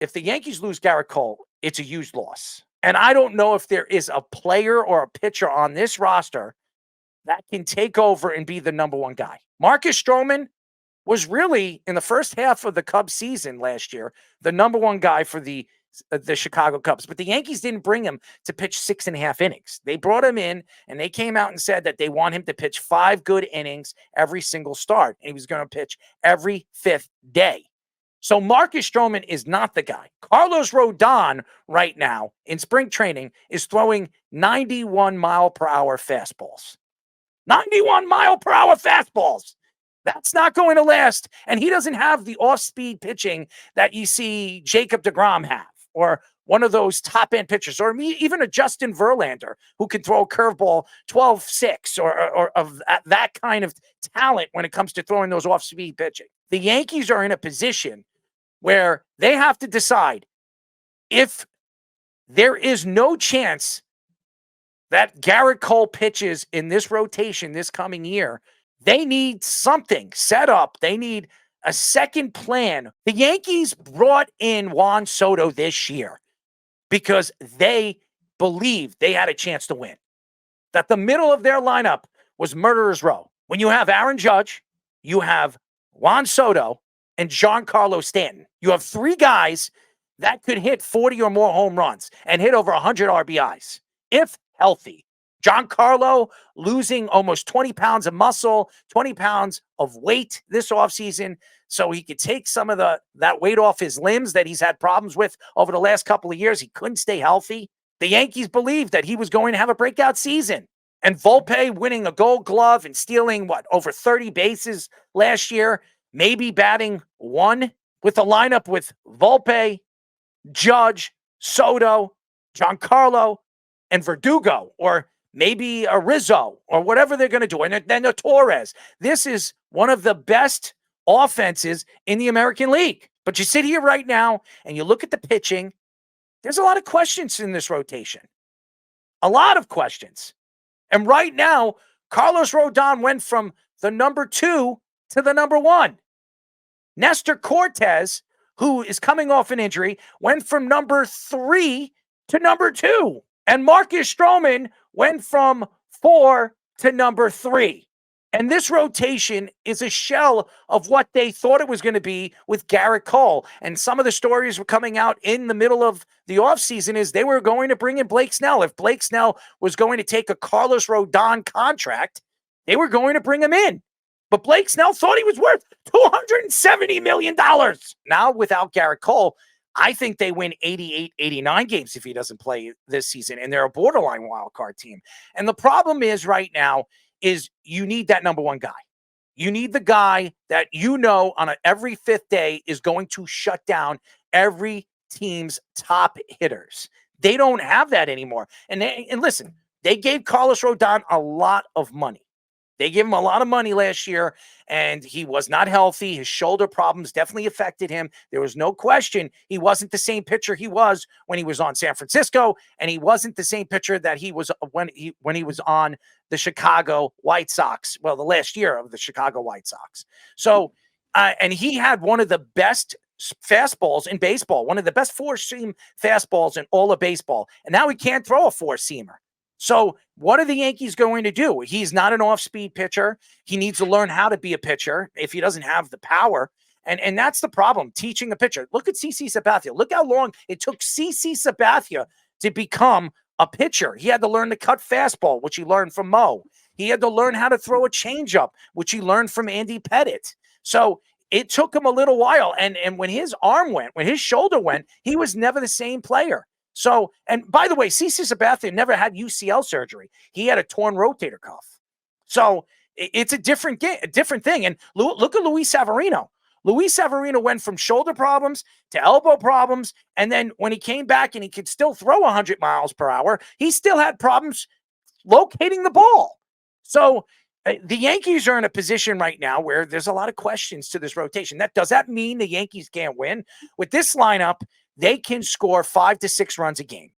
if the Yankees lose Gerrit Cole, it's a huge loss. And I don't know if there is a player or a pitcher on this roster that can take over and be the number one guy. Marcus Stroman was really, in the first half of the Cubs season last year, the number one guy for the Chicago Cubs. But the Yankees didn't bring him to pitch 6.5 innings. They brought him in, and they came out and said that they want him to pitch 5 good innings every single start. And he was going to pitch every 5th day. So Marcus Stroman is not the guy. Carlos Rodon right now in spring training is throwing 91-mile-per-hour fastballs. 91-mile-per-hour fastballs. That's not going to last. And he doesn't have the off-speed pitching that you see Jacob deGrom have, or one of those top-end pitchers, or even a Justin Verlander who can throw a curveball 12-6, or of that kind of talent when it comes to throwing those off-speed pitching. The Yankees are in a position where they have to decide if there is no chance that Gerrit Cole pitches in this rotation this coming year. They need something set up. They need a second plan. The Yankees brought in Juan Soto this year because they believed they had a chance to win. That the middle of their lineup was murderer's row. When you have Aaron Judge, you have Juan Soto, and Giancarlo Stanton. You have 3 guys that could hit 40 or more home runs and hit over 100 RBIs, if healthy. Giancarlo losing almost 20 pounds of muscle, 20 pounds of weight this offseason, so he could take some of that weight off his limbs that he's had problems with over the last couple of years. He couldn't stay healthy. The Yankees believed that he was going to have a breakout season. And Volpe winning a Gold Glove and stealing, over 30 bases last year, maybe batting 1 with a lineup with Volpe, Judge, Soto, Giancarlo, and Verdugo, or maybe a Rizzo, or whatever they're going to do, and then a Torres. This is one of the best offenses in the American League. But you sit here right now and you look at the pitching, there's a lot of questions in this rotation. A lot of questions. And right now, Carlos Rodon went from the number 2 to the number 1. Nestor Cortez, who is coming off an injury, went from number 3 to number 2. And Marcus Stroman went from 4 to number 3. And this rotation is a shell of what they thought it was going to be with Gerrit Cole. And some of the stories were coming out in the middle of the offseason is they were going to bring in Blake Snell. If Blake Snell was going to take a Carlos Rodon contract, they were going to bring him in. But Blake Snell thought he was worth $270 million. Now, without Gerrit Cole, I think they win 88, 89 games if he doesn't play this season. And they're a borderline wild card team. And the problem is right now is you need that number 1 guy. You need the guy that on every 5th day is going to shut down every team's top hitters. They don't have that anymore. And listen, they gave Carlos Rodon a lot of money. They gave him a lot of money last year, and he was not healthy. His shoulder problems definitely affected him. There was no question he wasn't the same pitcher he was when he was on San Francisco, and he wasn't the same pitcher that he was when he was on the Chicago White Sox. Well, the last year of the Chicago White Sox. So, and he had one of the best fastballs in baseball, one of the best 4-seam fastballs in all of baseball, and now he can't throw a 4-seamer. So what are the Yankees going to do? He's not an off-speed pitcher. He needs to learn how to be a pitcher if he doesn't have the power. And that's the problem, teaching a pitcher. Look at CC Sabathia. Look how long it took CC Sabathia to become a pitcher. He had to learn to cut fastball, which he learned from Mo. He had to learn how to throw a changeup, which he learned from Andy Pettitte. So it took him a little while. And when his arm went, when his shoulder went, he was never the same player. So, and by the way, CC Sabathia never had UCL surgery. He had a torn rotator cuff. So it's a different thing. And look at Luis Severino. Luis Severino went from shoulder problems to elbow problems. And then when he came back and he could still throw 100 miles per hour, he still had problems locating the ball. So the Yankees are in a position right now where there's a lot of questions to this rotation. Does that mean the Yankees can't win? With this lineup, they can score 5 to 6 runs a game.